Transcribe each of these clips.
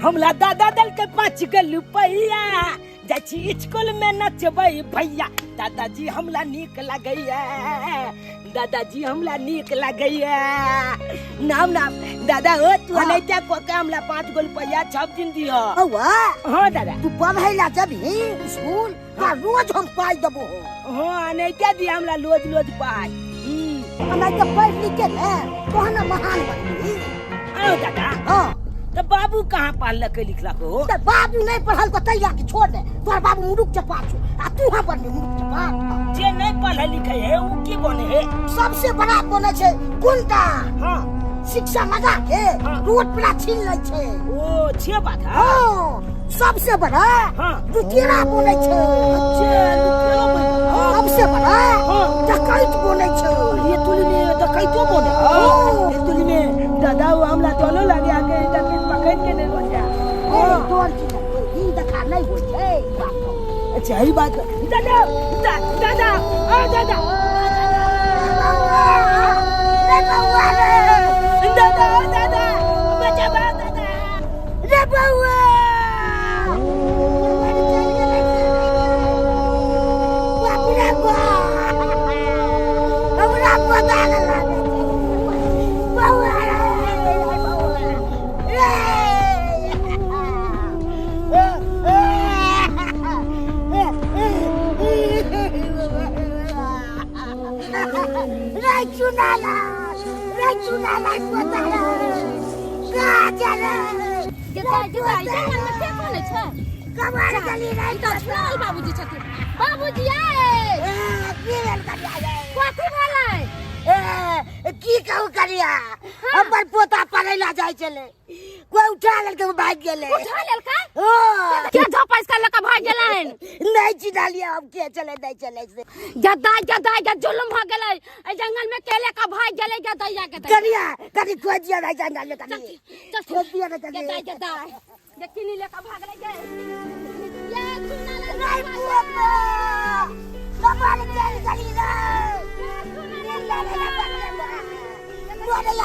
हमला दादा दल के 5 रुपया जाची स्कूल में नचबई भैया दादाजी हमला नीक लगैया दादाजी हमला नीक लगैया नाम नाम दादा हो तू हनैता को के हमला 5 रुपया 6 दिन दियो हां दादा तू पढ़ै ला जबी स्कूल का रोज हम पाई देबो हां हनैता दी हमला रोज पाई हनैता पढ़ लिख के ना तोहना महान बनबी आओ दादा हां तो बाबू कहाँ पढ़लक लिखलक हो तो बाबू नहीं पढ़ल तो तैया की छोड़ दे तोर बाबू मुरुक चपा छु आ तू हां बन मुरुक चपा जे नहीं पढ़े लिखे है वो की बने है सबसे बड़ा बने छे गुंडा हां शिक्षा लगा के रोड पर छीन लै छे ओ छे बात है हां सबसे बड़ा दुतिया बने छे सबसे बड़ा डकैत बने छे ये तुली में डकैतो बने ये तुली में दादा वो हमला दोनों लगे आके डकैत पकड़ के नहीं बन जा तोर की ई देखा नहीं हो छे बात अच्छा ही बात दादा दादा ओ दादा दादा बचा दादा रे बउआ चुनाला पताला गाजला जता मन में के कोन छै कमार गली रे तो छुनाल बाबूजी छथिन बाबूजी आए की भेल करिया कथि भेलै की कहू करिया हमर पोता पढ़ै ला जाय छले कोई उठा लेलकै भाग गेलै उठा लेलकै के झपास कर लका भाग गेलैन नहीं चिडालिया अब के चले नहीं चले से गदा जुलुम भ गेलै ए जंगल में केले का भाग गेलै गदैया के करिया करी खोजिया नहीं जंगल में करी खोजिया नहीं करी गदा देखिनी लेका भाग ले गए ये सुना नहीं बुआ कमाल चल गली रे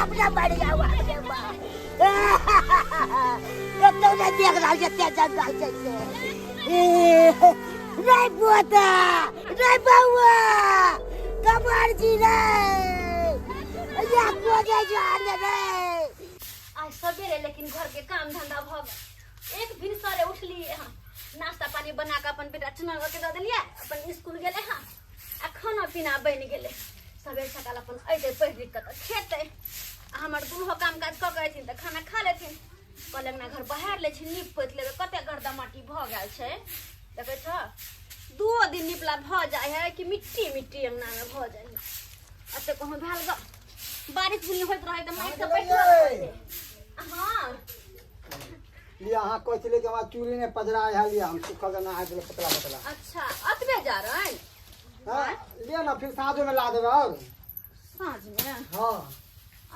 अपना बढ़ गया तो ने देख रहा है ते जंगल जैसे नहीं पोता नहीं बउआ कमर जी रे या को जे जान रे आज सवेरे लेकिन घर के काम धंधा भ गए एक दिन सारे उठली हां नाश्ता पानी बना के अपन बेटा चुना के द देलिए अपन स्कूल गेले हां आ खाना पीना बन गेले सवेरे सकाल अपन ऐते पढ़ लिख के खेते हमर दुनो काम काज क गए थिन त खाना खा लेथिन कहलक ना घर बहार ले छी नीप पोत लेबे कते गर्दा माटी भ गेल छै देखे छ 2 दिन निपला भ जाय है कि मिट्टी मिट्टी अंगना में भ जाय है अते कहूं भेल ग बारिश बुनी होइत रहे त माइट से बैठ हां लिया हां कोइ चले के बाद चूड़ी ने पजरा है लिया हम सुखल ना है पतला पतला अच्छा अतबे जा रहे हां लिया ना फिर साँझ में ला देबे और साँझ में हां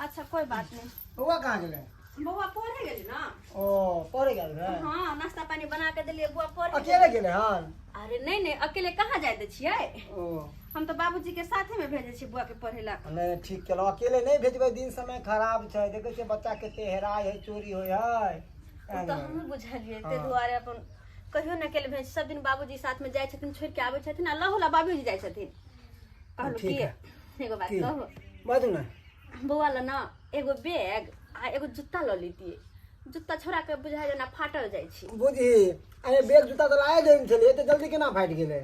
अच्छा कोई बात नहीं हुआ कहां गेले बउआ पढ़े गेली ना ओ पढ़े गेल रे हां नाश्ता पानी बना के देलिए बुआ पढ़े अकेले गेले हां अरे नहीं अकेले कहां जाय दे छियै ओ हम तो बाबूजी के साथे में भेजे छी बुआ के पढ़े ला नहीं ठीक केलो अकेले नहीं भेजबे दिन समय खराब छै देखे छै बच्चा केते हेराय है चोरी होय है तो हम बुझलिए ते दुआरे अपन कहियो न अकेले भेज सब दिन बाबूजी साथ में जाय छथिन छोड़ के आबै छथिन अल्लाह होला बाबूजी जाय छथिन कहलु की एगो बात कहू बाजू ना बुआ ला ना एगो बैग आ एगो जूता ल लेतिए जूता छोड़ा के बुझा जेना फाटल जाय छी बुझी अरे बैग जूता तो लाए देन छले त जल्दी केना फाट गेले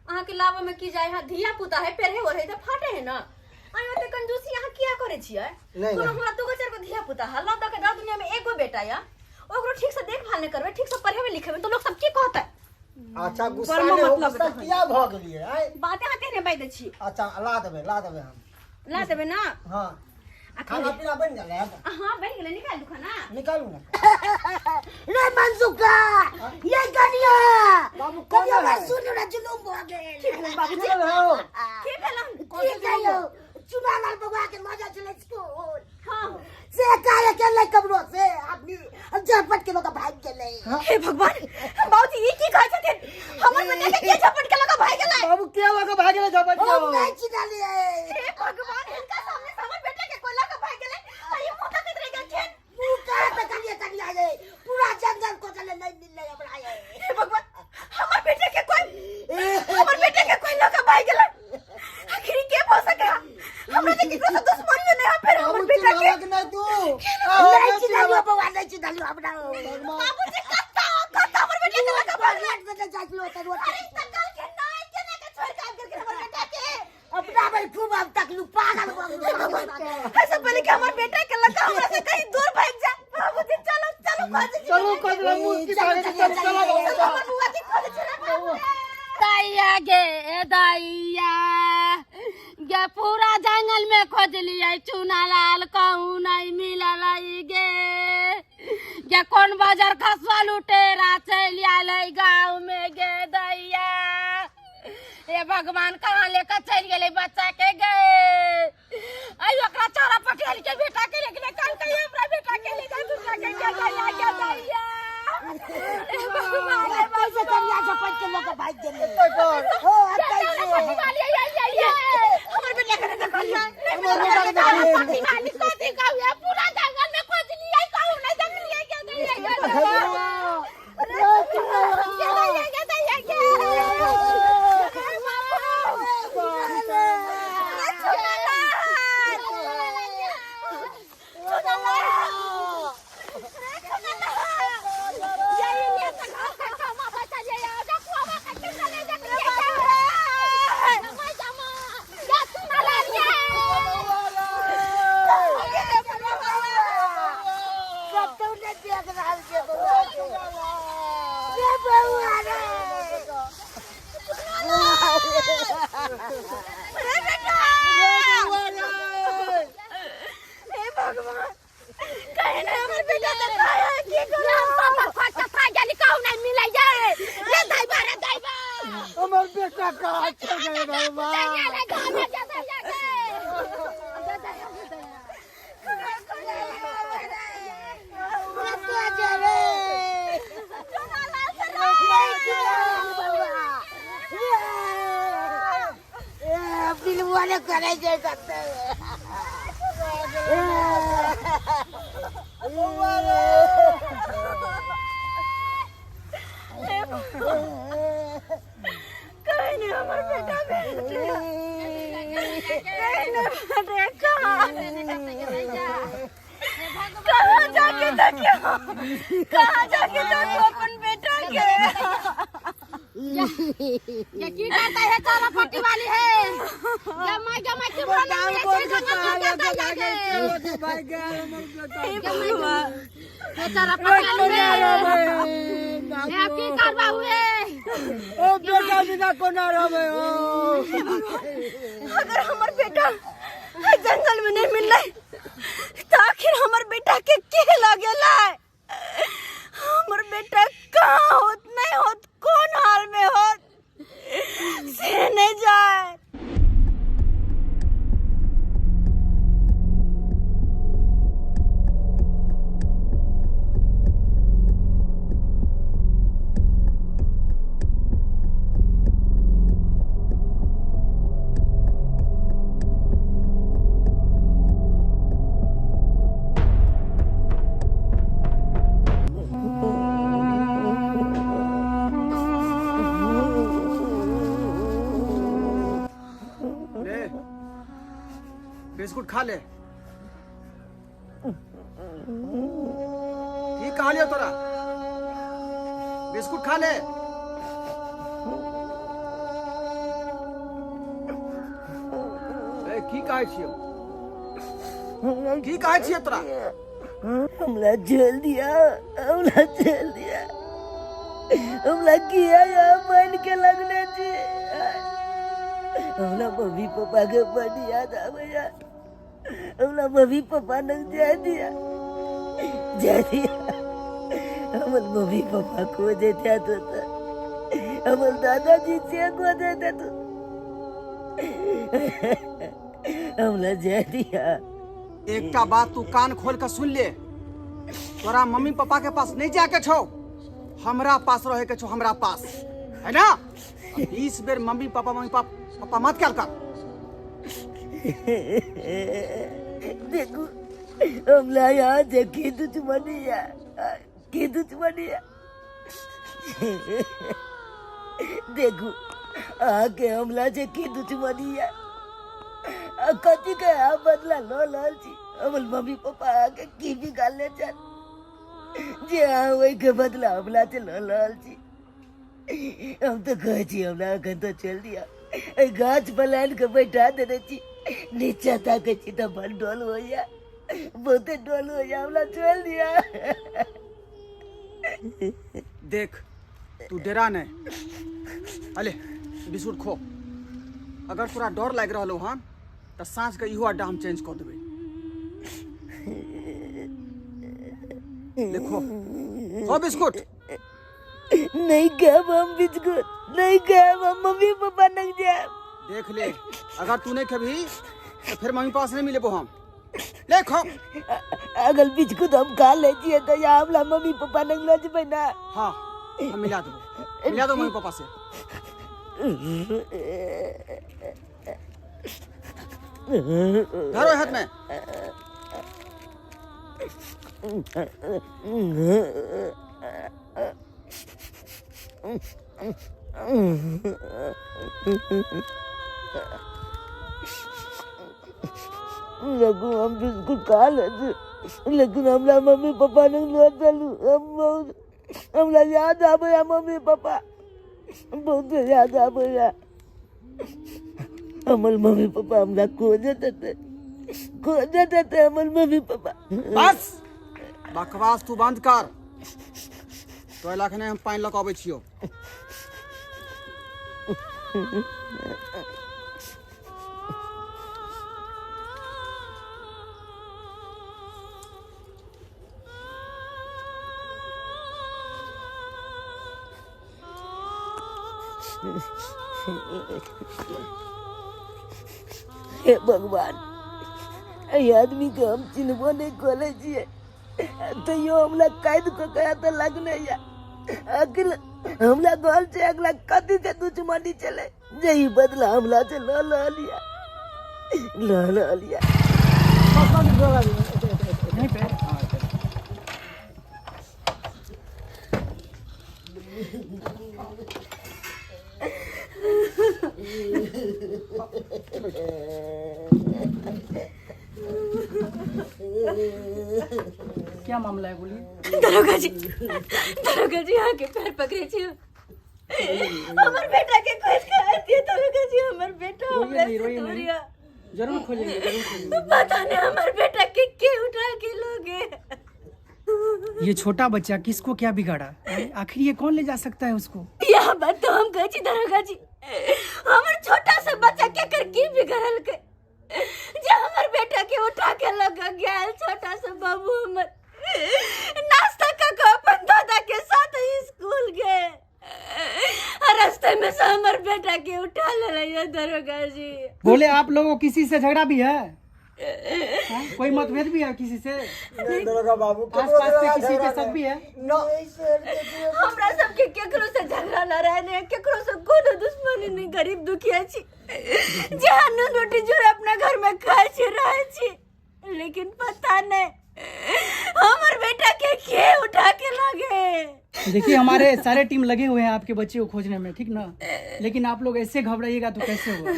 अहाँ के लावा में की जाय है धिया पुता है पेरे ओरे त फाटे है ना आई ओते कंजूसी अहाँ किया करे छियै कोनो हमरा तो चार गो धिया पुता है ला त के दुनिया में एगो बेटा या ओकरो ठीक से देखभाल नहीं करबे ठीक से पढ़ेबे लिखेबे तो लोग सब की कहतै अच्छा गुस्सा ने गुस्सा किया भ गेलिए आय बातें आते ने बाई दे छी अच्छा ला देबे हम ला देबे ना हां खाना पीना बन गेलै हां बन गेलै निकाल दू खाना निकालू ना रे मंजुका ये कनिया बाबू कनिया मैं सुन रे जुलूम भ गेल बाबूजी हो की भेलम की कहियो चुनालाल बबुआ के मजा चले स्कूल हां से काहे के ले कबरो से आदमी झपट के लोग भाग गेले हे भगवान बाबूजी ई की कहै छथिन हमर बेटा के के झपट के लोग भाग गेलै बाबू के लगा भाग गेलै झपट के हम नहीं चिनालिए हे भगवान इनका सामने हमर बेटा के कोला के भाग गेलै आ ये मोटा के रह गेल छन मुंह का त कनिया कनिया रे पूरा अपना बाबूजी कत्ता हमर बेटा के लगा मार रोड पे जाच लो तो रोड अरे तकल के नाय केने के छोड़ काम करके हमर बेटा के अपना भाई खूब अब तक लू पागल हो गए ऐसे पहले कि हमर बेटा के लगा हमरा से कहीं दूर भाग जा बाबूजी चलो चलो चलो कदरा मूर्ति बाहर चलो हमर बुआ के खोज छला दैया गे दैया गे पूरा जंगल में खोज लिया चूना लाल कहूँ नहीं मिलल गे गे कौन बाजार खसवा लुटेरा चल आल गाँव में गे दैया ये भगवान कहाँ लेकर चल गए बच्चा के गए आई ओकरा चौरा पटेल के बेटा के लेके कल कहीं हमरा बेटा के ले जा दूसरा के दैया गे दैया कैसे करिया झपट के लोग भाग देले हो कैसे हमर बेटा के देखल हमर बेटा के कथी कहू पूरा जंगल में खोज लिया कहू नहीं देखलिए के दैया हमर बेटा कहाँ चल गए भगवान वाले करे जे करते कहने हमर बेटा कहाँ जाके देखियो अपन बेटा के ये की करता है चौरा पट्टी वाली है जमा जमा के बोला ये चौरा पट्टी वाली है की करवा हुए ओ बेटा बिना कोना रहे हो अगर हमर बेटा जंगल में नहीं मिल तो आखिर हमर बेटा के लगेला हमर बेटा कहाँ होत नहीं होत कौन हाल में होत से नहीं जाए बिस्कुट खा ले की खा लिया तोरा बिस्कुट खा ले की कहै छियै तोरा हमला जेल दिया हमला किया या मन के लगने जी हमला मम्मी पापा के बड़ी याद आवे हमला मम्मी पापा ने जा दिया हमर मम्मी पापा को देता तो हमर दादाजी से को देता तो हमला जा दिया एकटा बात तू कान खोल कर सुन ले तोरा मम्मी पापा के पास नहीं जाके छो हमरा पास रहे के छो हमरा पास है ना 20 बेर मम्मी पापा मत क्या कर देखो हमला यहाँ देखी दुश्मनिया देखो आके हमला से की दुश्मनिया कथी के बदला लो लाल जी हमर मम्मी पापा आके की भी गाल ले चल जे वही के बदला हमला चल रहल छी। हम तो कहे छी हमरा अखन तो चल दिया ए गाछ पलान के बैठा देने छी, नीचा ताके छी तो बड़ डोल होइया, बहुते डोल होइया, हमला चल दिया। देख तू डरा नहीं, अले बिस्कुट खो। अगर तोरा डर लग रहा हो हन तो सांझ के इहो अड्डा हम चेंज कर देवे। देखो खो बिस्कुट। नहीं खाब हम बिस्कुट, नहीं खाब हम, मम्मी पापा नंग जाए। देख ले, अगर तू नहीं खबी तो फिर मम्मी पास नहीं मिलेबो हम। ले खो। अगर बिस्कुट हम खा ले छिए तो या हमला मम्मी पापा नंग ल जेबै ना। हाँ हम मिला दो मम्मी पापा से। धरो हाथ में। लगू हम बिस्कुट खा ले, लेकिन हमला मम्मी पापा नंग ल चलू। हमला याद आबैया मम्मी पापा, बहुत याद आबैया। हमर मम्मी पापा हमरा खोजत हेतै हमर मम्मी पापा। बस बकवास तू बंद कर। तो लखने हम पानी लक आबै छियो। हे भगवान, ये आदमी के हम चिन्हबो नहीं करे छिए, तैयो हमला कैद को कया तो लगने या। आखिर हमला घर से अगला कथी के दुश्मनी चले, यही बदला हमला से ल लिया। नहीं पे क्या मामला है बोलिए। दरोगा जी आके पैर पकड़े छी। हमर बेटा के खोज के आती है दरोगा जी, हमर बेटा हमरा से दूरिया। जरूर खोलेंगे, जरूर खोलेंगे। पता नहीं हमर बेटा के उठा के लोगे। ये छोटा बच्चा किसको क्या बिगाड़ा? आखिर ये कौन ले जा सकता है उसको? यह बात तो हम कहे छी दरोगा जी, हमर छोटा सा बच्चा के कर की बिगड़ल के जे हमर बेटा के उठा के लगा गया। छोटा सा बाबू हमर नाश्ता का अपन दादा के साथ स्कूल गए, रास्ते में से हमर बेटा के उठा ले रही दरोगा जी। बोले आप लोगों किसी से झगड़ा भी है? कोई मतभेद भी है किसी से? दरोगा बाबू आसपास के किसी के साथ भी है? हमरा सबके केकरो से झगड़ा न रहने, केकरो से कोनो दुश्मनी नहीं। गरीब दुखिया छी, जहाँ नून रोटी जोड़े अपना घर में खाए छी रहे छी, लेकिन पता नहीं हमर बेटा के उठा के लगे। देखिए हमारे सारे टीम लगे हुए हैं आपके बच्चे को खोजने में, ठीक ना? लेकिन आप लोग ऐसे घबराइएगा तो कैसे होगा?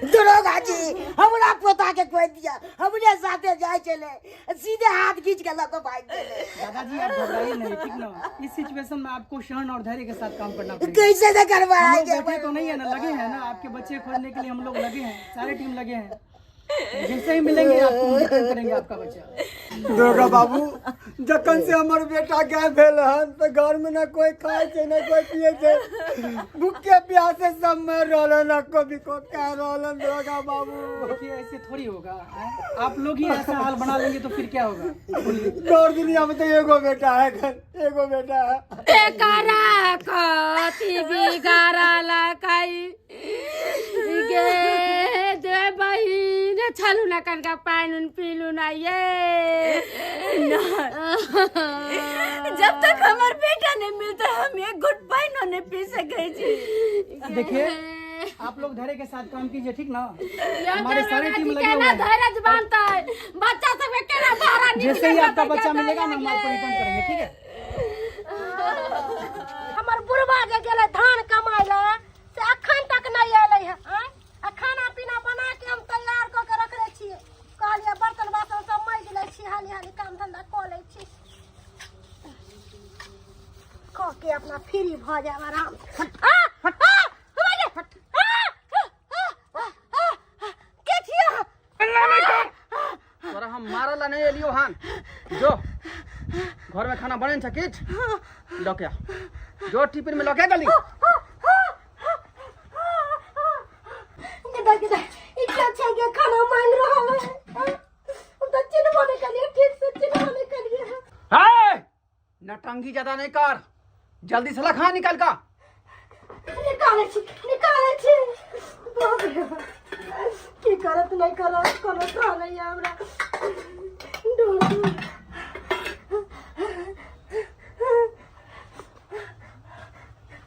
दरोगा जी हमरा पोता के खोज दिया, हमरे साथे जाए चले, सीधे हाथ खींच के लको भाग गेले। दादाजी आप घबराइए नहीं, ठीक ना? इस सिचुएशन में आपको सहन और धैर्य के साथ काम करना पड़ेगा। कैसे न करवाएंगे? हम लोग बैठे तो नहीं है ना, लगे हैं ना आपके बच्चे खोजने के लिए। हम लोग लगे हैं, सारे टीम लगे हैं। जैसे ही मिलेंगे आपको मदद करेंगे आपका बच्चा। दरोगा बाबू जखन से हमर बेटा गायब भेल हन तो घर में न कोई खाए छे न कोई पिए छे, भूखे प्यासे सब मर रहलन, न कभी को कह रहलन। दरोगा बाबू देखिए ऐसे थोड़ी होगा, आप लोग ही ऐसा हाल बना लेंगे तो फिर क्या होगा? दौड़ दुनिया में तो एगो बेटा है, एगो बेटा है। एकरा कथी बिगाड़ला काई गे दे बहिन, छलू ना कनका पानी पीलू ना ये जब तक हमार बेटा नहीं मिलता हम एक घुट पानी नहीं पी सके जी। देखिए आप लोग धैर्य के साथ काम कीजिए, ठीक ना? हमारे सारे टीम लगे हुए हैं। धैर्य बनता है बच्चा सब केना बाहर निकल। जैसे ही आपका बच्चा मिलेगा ना हम आपको रिटर्न करेंगे, ठीक है? हमर बुढ़वा जे गेले धान कमाइले से अखन तक नहीं आइले है। खाना पीना बना के हम तैयार क के रखले छिए, कहलिए बर्तन बासन सब मांज ले छी, हाली हाली काम धंधा क ले छी। खा के अपना फ्री भ जाए आराम से। आ आ हमारे के छिया तोरा हम मारला नहीं एलियो हन। जो घर में खाना बने छ किछ लके जो टिफिन में लके दली। किदा इतना अच्छा के खाना मांग रहा है। हम तो चिन्हने के लिए ठीक से चिन्हने के लिए। है नटंगी ज्यादा नहीं कर, जल्दी से खा निकल का। निकाले छी बाप रे की करत नहीं करत कोनो था नहीं हमरा डोर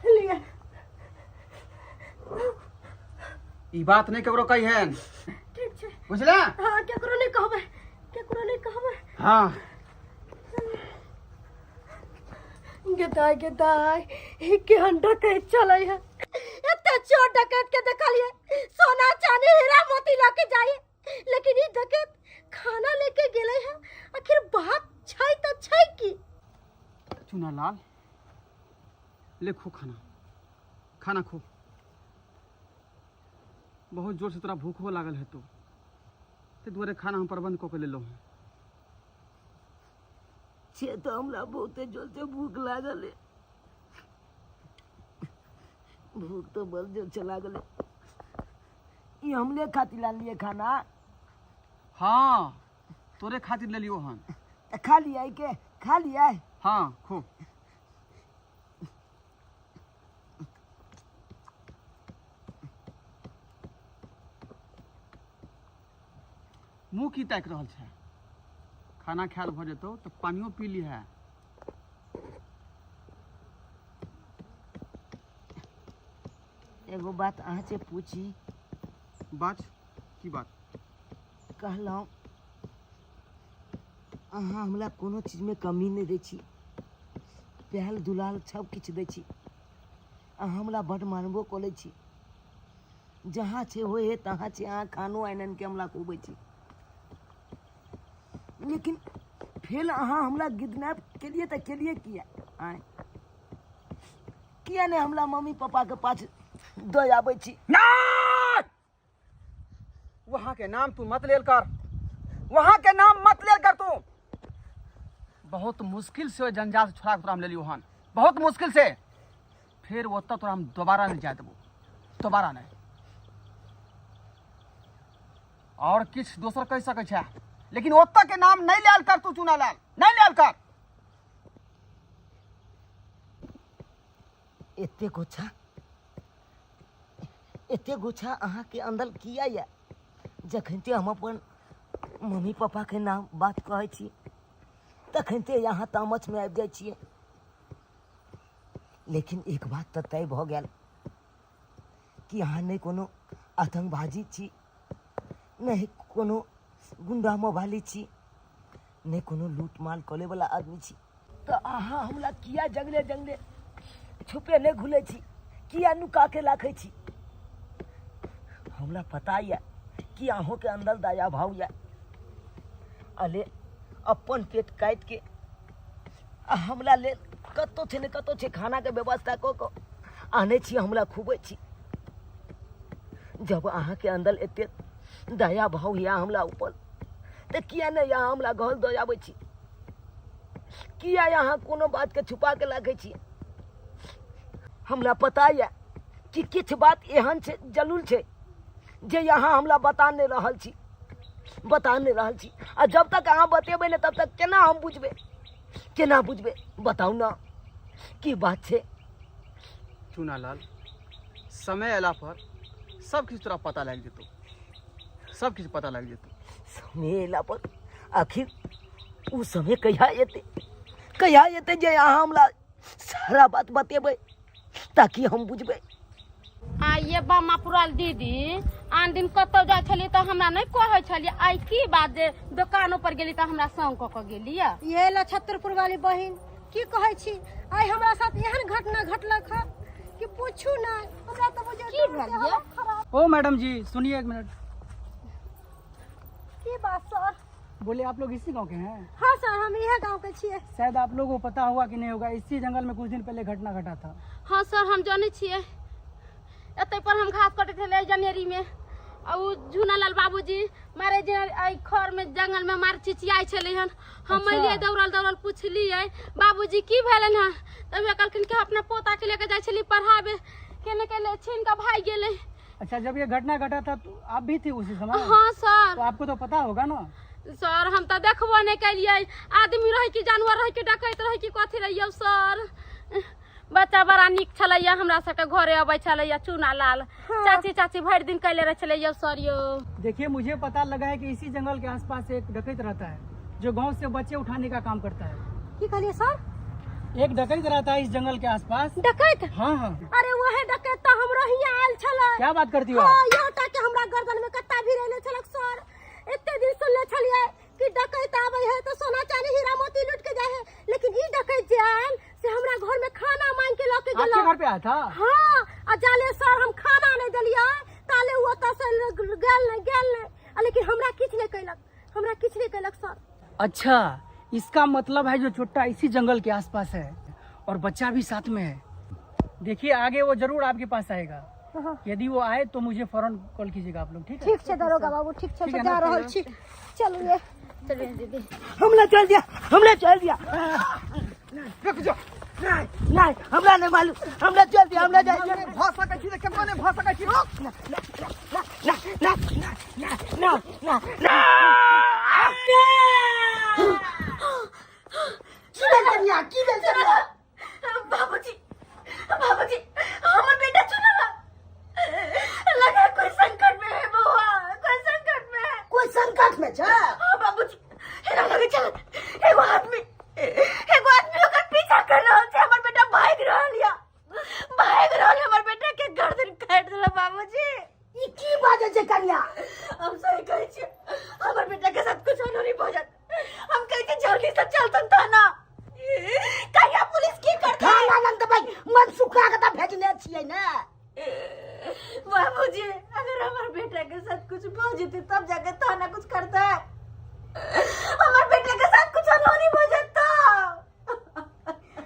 लिया ई बात नहीं केकरो कही है, ठीक छे। बुझला? हां केकरो नहीं कहबे हाँ गेदाय के हंडा के चले है। इतना चोर डकैत के देखलिए सोना चांदी हीरा मोती लेके जाए, लेकिन ई डकैत खाना लेके गेले है। आखिर बात छै त छै की? चुनालाल ले खो खाना खो। बहुत जोर से तोरा भूख हो लागल है ते दुआरे खाना हम प्रबंध क के ले लो। छे तो हमरा बहुते जोर से भूख लागल है। भूख तो बहुत जोर से लागल है। ये हमले खातिर ला लिए खाना। हाँ तोरे खातिर ले लियो हन। खा लिया के खा लिया। हाँ खो। मुंह की ताक रहल छै? खाना खायल भ जेतौ तो पानियो पी ली है। एगो बात अहाँ से पूछी। बात की बात? कहलौं अहाँ हमरा कोनो चीज में कमी नहीं दै छी, पहल दुलाल सब किछु दै छी। अहाँ हमरा बड़ मानबो कऽ लै छी। जहाँ छे होए है तहाँ छे अहाँ खानो आनन के हमरा खुबै छी। लेकिन फिर अहाँ हमरा किडनैप केलिए त केलिए किया? आय किया ने हमरा मम्मी पापा के पास दऽ आबै छी? वहां के नाम तू मत लेल कर, वहां के नाम मत लेल कर। तू बहुत मुश्किल से ओइ जंजाल से छोड़ा के तोरा हम ले लियो हन, बहुत मुश्किल से। फिर ओतऽ तोरा हम दोबारा नहीं जाए देबो, दोबारा नहीं। और किछ दोसर कह सकै छै, लेकिन ओतऽ के नाम नहीं लेल कर। तू चुनालाल नहीं लेल कर। एते गोछा अहाँ के अंदर किया या? जखनते हम अपन मम्मी पापा के नाम बात कहै छी तखनते यहाँ तामच में आबि जाइ छियै। लेकिन एक बात तऽ तय भऽ गेल कि अहाँ नहीं कोनो आतंकबाजी छी, नहीं कोनो गुंडा मोबाली छी, नहीं कोनो लूट माल करे वाला आदमी छी। तो अहाँ हमरा किया जंगले जंगले छुपे नहीं घुले छी, किया नुका के राखे छी? हमरा पता या कि अहों के अंदर दया भाव या। अले अपन पेट काट के हमरा ले कतो छे ने कतो छे खाना के व्यवस्था को आने छी, हमरा खुबै छी। जब अहाँ के अंदर एते दया भाव या हमरा ऊपर, तो किया नहीं यहाँ हमरा घर दऽ आबै छी? किया यहाँ कोनो बात के छुपा के राखे छी? हमरा पता या कि किछ बात एहन छे जरूर छे जे यहाँ हमरा बता नहीं रहल छी। आ जब तक अहाँ बतेबै ने तब तक केना हम बुझबै? बताऊ ना की बात छे? चुनालाल समय अयला पर सब किछु तोरा पता लग जेतौ, सब किछु पता लग जेतौ। समय अयला पर? आखिर उ समय कहिया एते जे अहाँ हमरा सारा बात बतेबै ताकि हम बुझबै? आ ये बामा पुराल दीदी आन दिन कतौ जाय छली त हमरा नहीं कहै छली, आई की बात जे दुकानों पर गेली त हमरा संग क के गेली। ये लछत्रपुर वाली बहिन की कहै छी, आई हमरा साथ एहन घटना घटलक है कि पूछू ना। हमरा तो बुझे की भेल ये? ओ मैडम जी सुनिए एक मिनट। की बात सर? बोले आप लोग इसी गांव के हैं? हाँ सर, हम यह गांव के छिए। शायद आप लोगों को पता होगा कि नहीं होगा, इसी जंगल में कुछ दिन पहले घटना घटा था। हाँ सर, हम जाने छिए। एते पर हम घास काटे थे जनेरी में, और झूनालाल बाबूजी मारे जे खर में जंगल में मार चिचियाई छले हन। हम लिए दौड़ल पूछलिए बाबूजी की भेलन हन, तब कहलखिन कि अपना पोता के लेके जाय छली पढ़ाबे, केने के छीन का भाई गेले। अच्छा, जब ये घटना घटा था तो आप भी थी उसी समय? हाँ सर। तो आपको तो पता होगा ना? सर हम तो देखबो नहीं कलिए, आदमी रहे कि जानवर रहे कि डकैत रहे कि कथी रहिए सर। बच्चा बड़ा निक छलैया, हमरा सबके घरे अबै छलैया चूनालाल। चाची चाची भर दिन कैले रहे छलैया सर। यो देखिए, मुझे पता लगा है कि इसी जंगल के आसपास एक डकैत रहता है जो गांव से बच्चे उठाने का काम करता है। की कहलिए सर? एक डकैत रहता है इस जंगल के आसपास। डकैत? हाँ हाँ। अरे वह डकैत तो हमरा हियां आयल छले। क्या बात करती हो? हाँ, यहाँ तक कि हमरा गर्दन में कत्ता भी रहले छलक सर। इतने दिन सुनले छलिए कि डकैत आवे है तो सोना चांदी हीरा मोती लूट के जाए है, लेकिन ई डकैत जे आयल से हमरा घर में खाना मांग के लेके गेलो। आपके घर पे आया था? हाँ, आ जाले सर हम खाना नहीं दिलिए, ताले वो तो से गेल नहीं, लेकिन हमरा किछ नहीं कैलक सर। अच्छा, इसका मतलब है जो चोट्टा इसी जंगल के आसपास है और बच्चा भी साथ में है। देखिए, आगे वो जरूर आपके पास आएगा। यदि वो आए तो मुझे फौरन कॉल कीजिएगा आप लोग। ठीक है? ठीक है दरोगा बाबू, ठीक है, जा रहल छी। चलिए दीदी। हमला चल दिया। नहीं, हमरा नहीं मालूम, हमरा चल दिया, हमरा जाए। भाषा का चीज केकरो ने भाषा का चीज बाबूजी हमर बेटा चुनाला लगा कोई संकट में है बउआ, कोई संकट में छ। हां बाबूजी, हेरा लगे चल एगो आदमी ओकर पीछा कर रहल छै, हमर बेटा भाग रहल हमर बेटा के गर्दन काट देला बाबूजी। ई की बाजे छै कन्या? हम सही कहै छी, हमर बेटा के साथ कुछ नहीं भ जात। हम कहै छी जल्दी से चलतन थाना। कहिया पुलिस की करतै? थाना नंद भाई मन सुखा के त भेजने छियै ना। बाबूजी, अगर हमारे बेटा के साथ कुछ हो जेते तब जाके थाना कुछ करता है। हमारे बेटे के साथ कुछ नहीं हो जाता।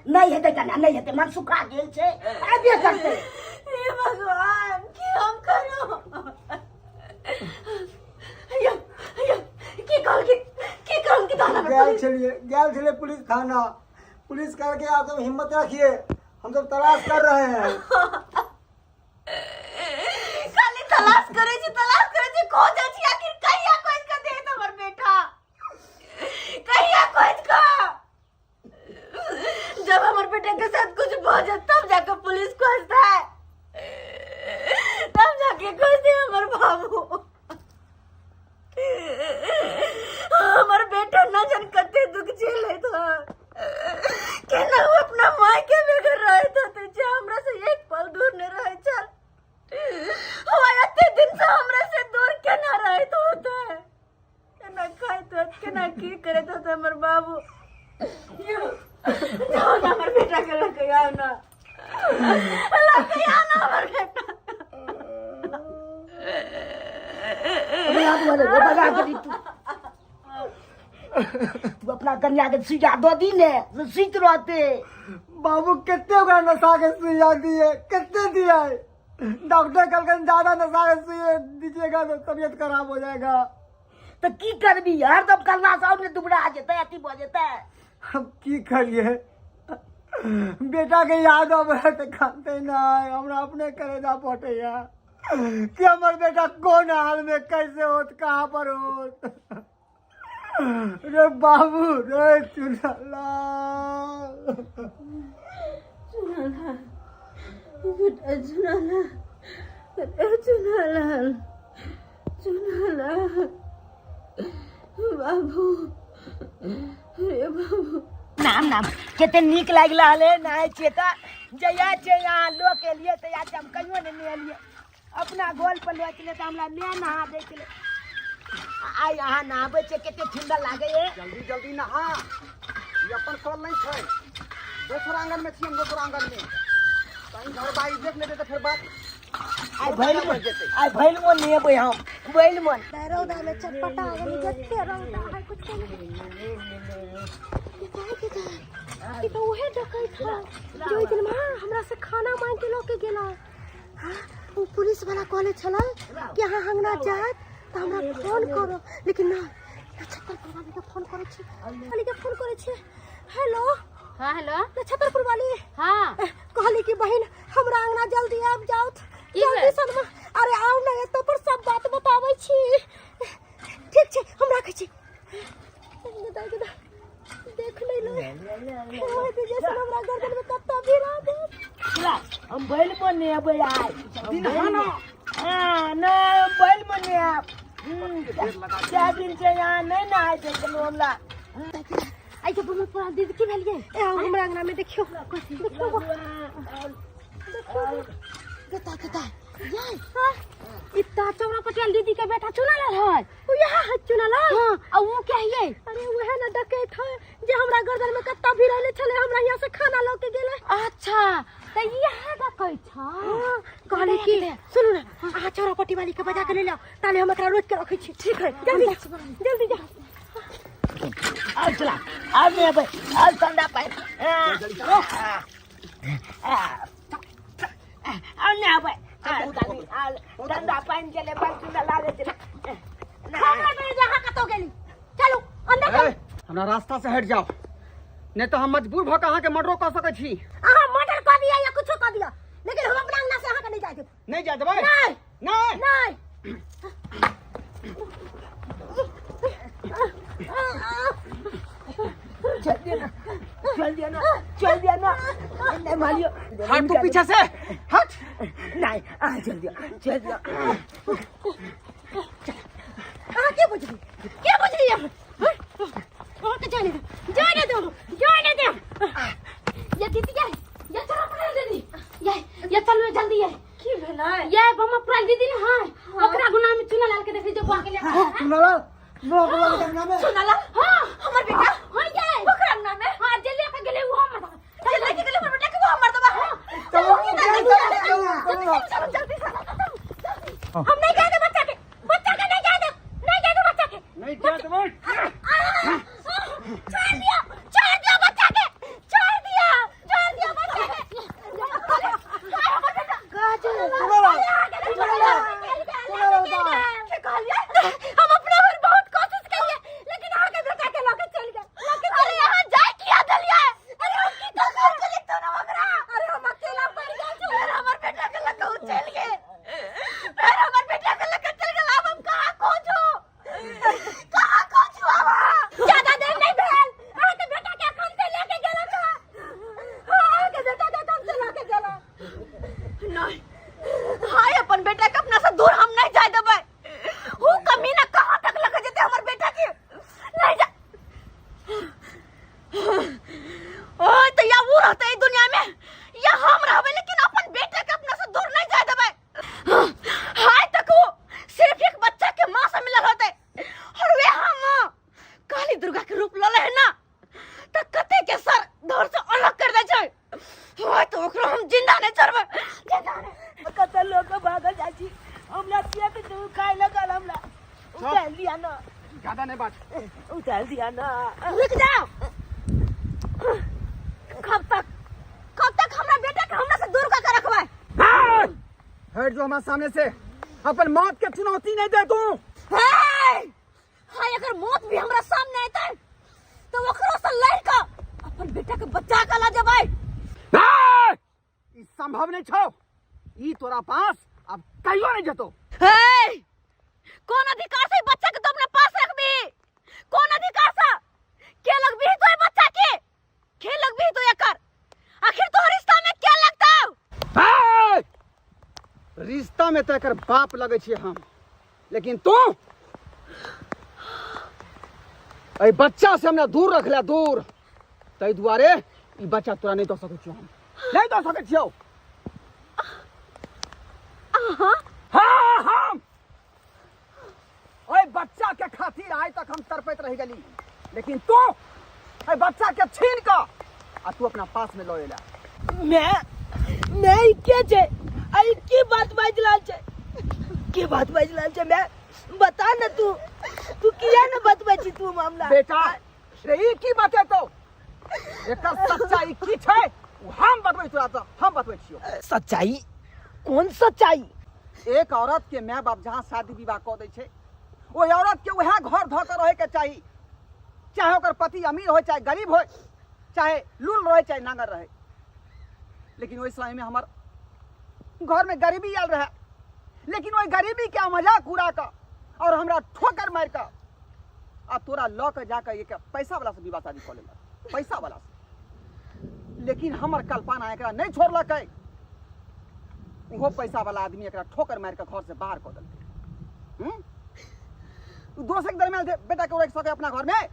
नहीं हेतै कन्या, नहीं हेतै, मन सुखा गेल छै, आबे करतै। हे भगवान, की हम करो? की कहल की थाना में गेल छलिए पुलिस थाना। पुलिस करके आप सब हिम्मत रखिए, हम सब तलाश कर रहे हैं। खाली तलाश करे छी, खो जा छी। आखिर कहिया खोज के दे हमर बेटा, कहिया खोज का? जब हमर बेटे के साथ कुछ हो जाए तब जाके पुलिस खोजता है, तब जाके खोजते हमर बाबू। हमर बेटा न जन कते दुख झेले था, केना वो अपना माय के बगैर रहत होते जे हमरा से एक पल दूर न रहे। चल हवा इतने दिन से हमरा से दूर केना रहत होता है, केना खाइत होत, केना की करत होत हमर बाबू। जाओ ना हमर बेटा के लेके आओ ना, हमर बेटा। तू अपना कन्या के सुइया दो दी ने, तो सीत रहते। बाबू कितने ओकरा नशा के सुइया दिए, कितने दिया है? डॉक्टर कहलकन ज्यादा नशा के सुइया दीजिएगा तो तबीयत खराब हो जाएगा। तो की करबी? हरदम करना साउंड में दुबड़ा जेतै, अति भ जेतै। हम की करिए? बेटा के याद आवे तो खाते ना, हमरा अपने करेजा पटैया कि हमर बेटा कौन हाल में कैसे होत, कहाँ पर होत। रे बाबू रे चुनाला, बाबू, रे बाबू। नाम केते नीक लागला हले नाय चेता जया छे यहाँ लोग के लिए तो आज हम कहियो ने लिए अपना गोल पर ले चले त हमरा ने नहा दे चले। आ यहाँ नहाबे छे केते ठंडा लागे है। जल्दी नहा, ये अपन कॉल नहीं छै। दोसर आंगन में छी हम, दोसर आंगन में कहीं घर बाई देख लेते तो फिर बात आई भइल मन नहीं है हम भइल मन रौदा में चटपटा गली जत्ते रौदा है कुछ नहीं तो उहे डकैत था जो दिन में हमरा से खाना मांग के लोके गेला। हां वो पुलिस वाला कहले छला कि हां हंगना जात त हमरा फोन करो, लेकिन ना छतरपुर वाली के फोन करे छी, वाली के फोन करे छी। हेलो हाँ हेलो छतरपुर वाली हाँ कहली कि बहन हमरा अंगना जल्दी आब जाओ, जल्दी सनमा। अरे आओ ना एत पर सब बात बताबै छी। ठीक छै हम राखै छी। देख ले लो ओए तो जैसे हमरा गर्दन में कत्ता भिरा दे। हम भइल मन नहीं है आई हां ना भइल मन नहीं है 4 दिन से यहाँ नहीं ना आए थे हमरा। आई जब हम पूरा दीदी की भेलिए ए हमरा अंगना में देखियो देखियो गता यार इतना चौरा पटेल दीदी के बेटा चुना लाल है वो यहाँ है चुना ला। हाँ और वो क्या है अरे वो है ना डकैत है जे हमरा गर्दन में कत्ता भी रहले छले, हमरा यहाँ से खाना लेके गेले। अच्छा तो ये है डकैत था कहले कि सुनो ना आ चौरापट्टी वाली के बजा के ले लो, ताले हम एकरा रोक के रखै छी। ठीक है जल्दी जल्दी जा आओ चला आओ नहीं भाई आओ ठंडा पानी आओ नहीं भाई ठंडा पानी चले बस ठंडा लागे चले हमरा में जहां कतो गेली चलो अंदर चलो। हमरा रास्ता से हट जाओ, नहीं तो हम मजबूर भ कहाँ के मर्डर कर सके छी। अहाँ मर्डर कर दिया या कुछ कर दिया, लेकिन हम अपना अंगना से अहाँ के नहीं जाए देब। नहीं जा देबै नहीं नहीं नहीं चल दिया ना नहीं मारियो हट तू पीछे से हट। नहीं चल दिया क्या बुझ रही है के जाने दो ये दीदी ये चलो पकड़ दीदी ये चलो जल्दी है की भेला ये बम्मा पूरा दीदी ने हां ओकरा गुना में चुना लाल के देख जो बा के ले सुना ला हां हमर बेटा हां ये ओकरा नाम में हां जल्दी के गेले वो मत चल लेके गेले हमर बेटा के वो मार दबा। चलो जल्दी हम नहीं जाए बच्चा के नहीं जाए दे बच्चा के नहीं जा देबै छोड़ दिया बच्चा के छोड़ दिया बच्चा के हम अपना भर बहुत कोशिश करिए, लेकिन आगे बेटा के लगे चल गए। अरे यहाँ जाए किया दलिया अरे हम की तो घर चले तो ना मगरा। अरे हम अकेला पड़ गए फिर हमारे बेटा के लगे चल गए अब हम कहाँ खोजो अब ज्यादा देर नहीं भेल आगे बेटा के अखन से लेके गेला का आगे बेटा के अखन से लेके गेला नहीं हाय अपन बेटा के अपना से दूर हम नहीं जाए देबै। वो कमीना कहाँ तक लगे जेते हमर बेटा के नहीं जा ओए तो या वो रहते इस दुनिया में या हम रहबे, लेकिन अपन बेटा के अपना से दूर नहीं जाए देबै। हाय तक वो सिर्फ एक बच्चा के मां से मिलल होते और वे हम काली दुर्गा के रूप लले है ना त कते के सर धड़ से अलग कर दे छै। ओए तो ओकरा हम जिंदा नहीं छोड़बै कत लोग भागल जाची हमरा पेट दुखाए लगल हमरा उतार लिया ना ज्यादा नहीं बात उतार दिया ना रुक जाओ। कब तक हमरा बेटा के हमरा से दूर का रखबै। हट जो हमारे सामने से, अपन मौत के चुनौती नहीं दे तू। हाय अगर मौत भी हमरा सामने आते तो ओकरो से लड़ के अपन बेटा के बचा के ला जेबै। ई संभव नहीं छौ, ई तोरा पास अब कहियो नहीं जतो। कौन अधिकार से बच्चा के तो अपने पास रखबी? कौन अधिकार से के लगबी तो बच्चा के लगबी तो एकर आखिर तो रिश्ता में क्या लगता? रिश्ता में तो एकर बाप लगे छे हम, लेकिन तू ए बच्चा से हमरा दूर रखला दूर, तै दुआरे ई बच्चा तोरा नहीं दो सकै छियो, हम नहीं दो सकै छियो। हाँ हम ओए बच्चा के खातिर आज तक हम तरपैत रह गली, लेकिन तू ए बच्चा के छीन का आ तू अपना पास में लो एला। मैं के जे आई ई की बात बाजलाल छे? की बात बाजलाल छे? मैं बता न तू किया न बतबै छी तू मामला? बेटा रे की बात है तो एकर सच्चाई की छै हम बतबै तोरा तो हम बतबै छियो। सच्चाई? कौन सच्चाई? एक औरत के माय बाप जहाँ शादी विवाह कऽ दै छै ओहि औरत के वह घर धऽ के रहे के चाही, चाहे ओकर पति अमीर हो चाहे गरीब हो, चाहे लूल रहे चाहे नांगर रहे। लेकिन ओहि समय में हमार घर में गरीबी आयल रहे, लेकिन वही गरीबी के मजाक उड़ा कर और हमरा ठोकर मार कर आ तोरा लऽ के जाकर एक पैसा वाला से विवाह शादी कऽ लेलक, पैसा वाला से। लेकिन हमर कल्पना एकरा नहीं छोड़लकै, वो पैसा वाला आदमी एकरा ठोकर मार के घर से बाहर कऽ देलकै। दोस्त के दरमियान बेटा के रख सके अपना घर में,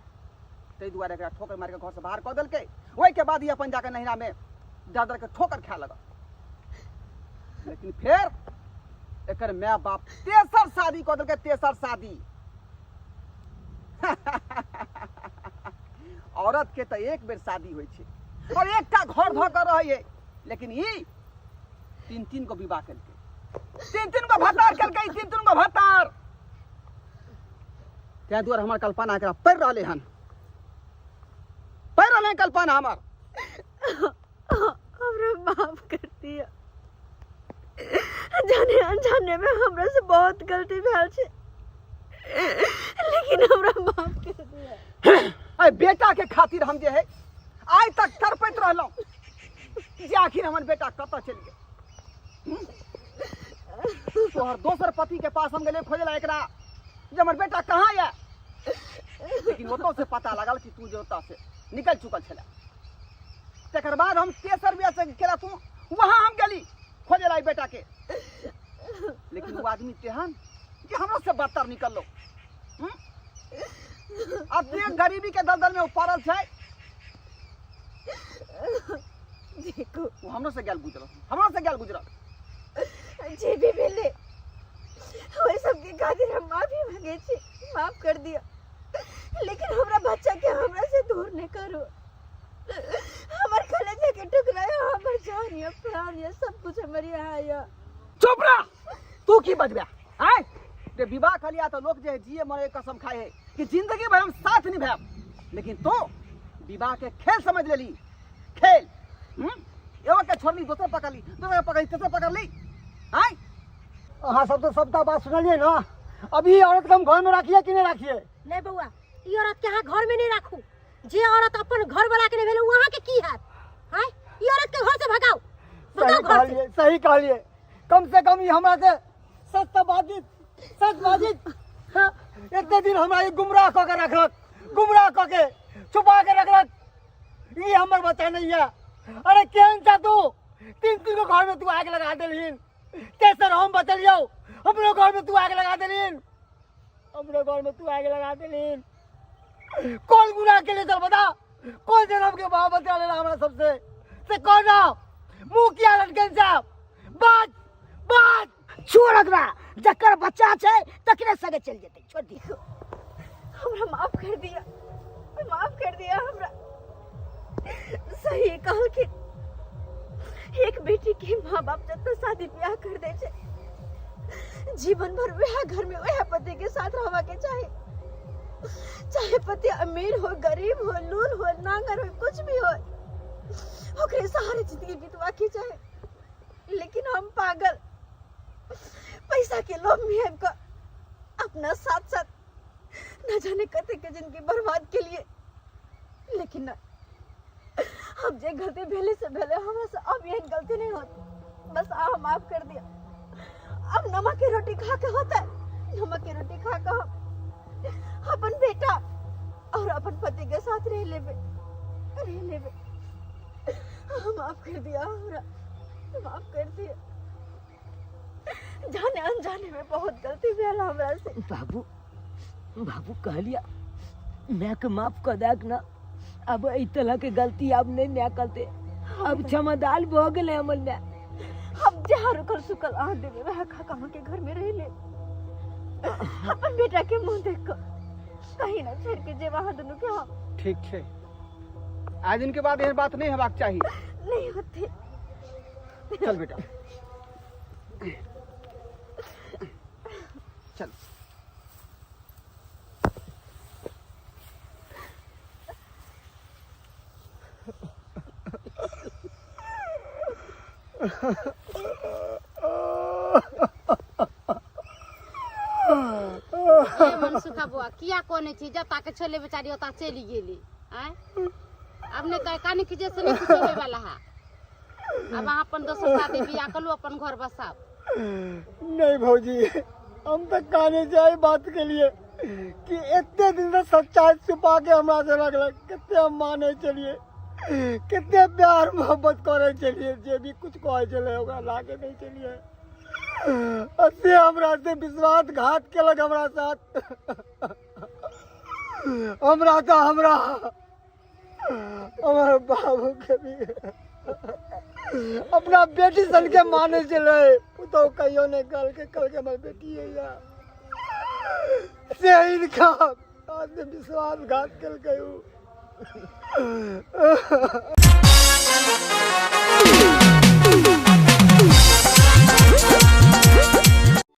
ताहि दुआरे एकरा ठोकर मार के घर से बाहर कऽ देलकै। ओहि के बाद ही अपन जाकर नहिरा में दादर के ठोकर खाए लगा। लेकिन फिर एकर माय बाप तेसर शादी कऽ देलकै, तेसर शादी। औरत के तो एक बेर शादी होइ छै और एकटा घर धऽ के रहै, लेकिन ई तीन तीन को विवाह केलकै, तीन तीन को भतार केलकै, तीन तीन को भतार। तै दुआरे हमर कल्पना एकरा पढ़ि रहले हन, पढ़ि रहले कल्पना हमर। हमरा माफ कर दिया, जाने अनजाने में हमरा से बहुत गलती भेल छै, लेकिन हमरा माफ कर दिया। बेटा के खातिर हम जे है आज तक तड़पैत रहलहुं जे आखिर हमर बेटा कतऽ चलि गेल। तोहर दोसर पति के पास हम गेले खोजे ला एकरा जे हमर बेटा कहाँ है, लेकिन ओतौ से पता लगल कि तू जे ओतऽ से निकल चुकल छला। तकर बाद हम तेसर बियाह से केला तू वहां हम गेली खोजे ला बेटा के, लेकिन वो आदमी तेहन कि हमरा से बदतर निकललो। अपने गरीबी के दलदल में उपारल छै। देखो वो हमरो से गैल गुजरल, हमरो से गैल गुजरल। जे भी भेले ओहि सबके खातिर हम माफी मांगे छी, माफ कर दिया, लेकिन हमरा बच्चा के हमरा से दूर नहीं करो। हमर कलेजे के टुकड़ा है, हमर जान है, प्राण है, सब कुछ हमर यहाँ है। चुप रह, तू की बजबे हैं? जे विवाह कलिया तो लोग जे जिए मरे कसम खाए है कि जिंदगी भर हम साथ निभाएब, लेकिन तू विवाह के खेल समझ लेली, खेल। एगो के छोड़ली दोसर पकड़ ली, दोसर पकड़ ली, तेसर पकड़ ली। हैं अहाँ सब तो सबटा बात सुनलिए ना। अभी औरत के हम घर में राखिए कि नहीं राखिए? नहीं बउआ, ई औरत के यहाँ घर में नहीं राखू। जे औरत अपन घर वाला के नहीं भेले वहाँ के की हाथ है? ई औरत के घर से भगाओ, भगाओ घर से। सही कहलिए। कम से कम ये हमरा से सच बाजित इतने दिन हमरा गुमराह कऽ के रखलक, गुमराह कऽ के छुपा के रखलक। ये हमर बता नहीं है। अरे केहन सा तू, तीन तीन को घर में तू आग लगा देलहीन। तेसर हम बतलियो, हमरो घर में तू आग लगा देलहीन, हमरो घर में तू आग लगा देलहीन। कौन गुनाह के लिए चल बता, कौन जन्म के भाव बता लेना हमरा सबसे से कौन ना मुंह किया लटकन साहब? बात बात छोड़ अगरा, जकर बच्चा छै तकरे सगे चल जेतै, छोड़ दी। हमरा माफ कर दिया, माफ कर दिया हमरा। सही कहल कि एक बेटी के माँ बाप जब तक शादी ब्याह कर दे छे, जीवन भर वह घर में वह पति के साथ रहवा के चाहे, चाहे पति अमीर हो, गरीब हो, लूल हो, नांगर हो, कुछ भी हो, ओकरे सहारे जिंदगी बितवा के चाहे। लेकिन हम पागल पैसा के लोभ में हमको अपना साथ साथ न जाने कते के जिंदगी बर्बाद के लिए। लेकिन ना, अब जे गलती भेले से भेले, हमरा से अब यह गलती नहीं होती। बस आप माफ कर दिया। अब नमक की रोटी खा के होता है, नमक की रोटी खा के हम अपन बेटा और अपन पति के साथ रह लेबे। माफ कर दिया हमरा, माफ कर दिया। जाने अनजाने में बहुत गलती भेल हमरा से। बाबू बाबू कहलिया मैं के माफ कर देक ना। अब ई तरह के गलती अब नहीं ना करते। अब क्षमादान हो गए हमर में। अब जहाँ रुकल सुकल आ देवे वह खाका के घर में रह ले। अपन बेटा के मुंह देख कर कहीं ना छेड़ के जे वहाँ दोनों के हम। ठीक है, आज दिन के बाद यह बात नहीं हेबाक चाहिए। नहीं होते। चल बेटा, मनसुखा बुआ किया कोने छी जब ताके छोले बेचारी ओता चली गेली आय अब ने कानी की जैसे नहीं कुछ होवे वाला है अब वहां अपन दोसर शादी बियाह कलू अपन घर बसाओ। नहीं भौजी, हम तो कहने जाए बात के लिए कि इतने दिन से सच्चाई छुपा के हमरा से रखल, कितने हम माने चलिए, कितने प्यार मोहब्बत करे चलिए, जे भी कुछ कहे चले होगा लागे नहीं चलिए, असे हमरा से विश्वासघात केलक हमरा साथ। हमरा तो हमरा हमारे बाबू के भी अपना बेटी सन के माने चले, तो कहियो ने कल के हमारी बेटी है या से इनका आदमी विश्वासघात कर गयो।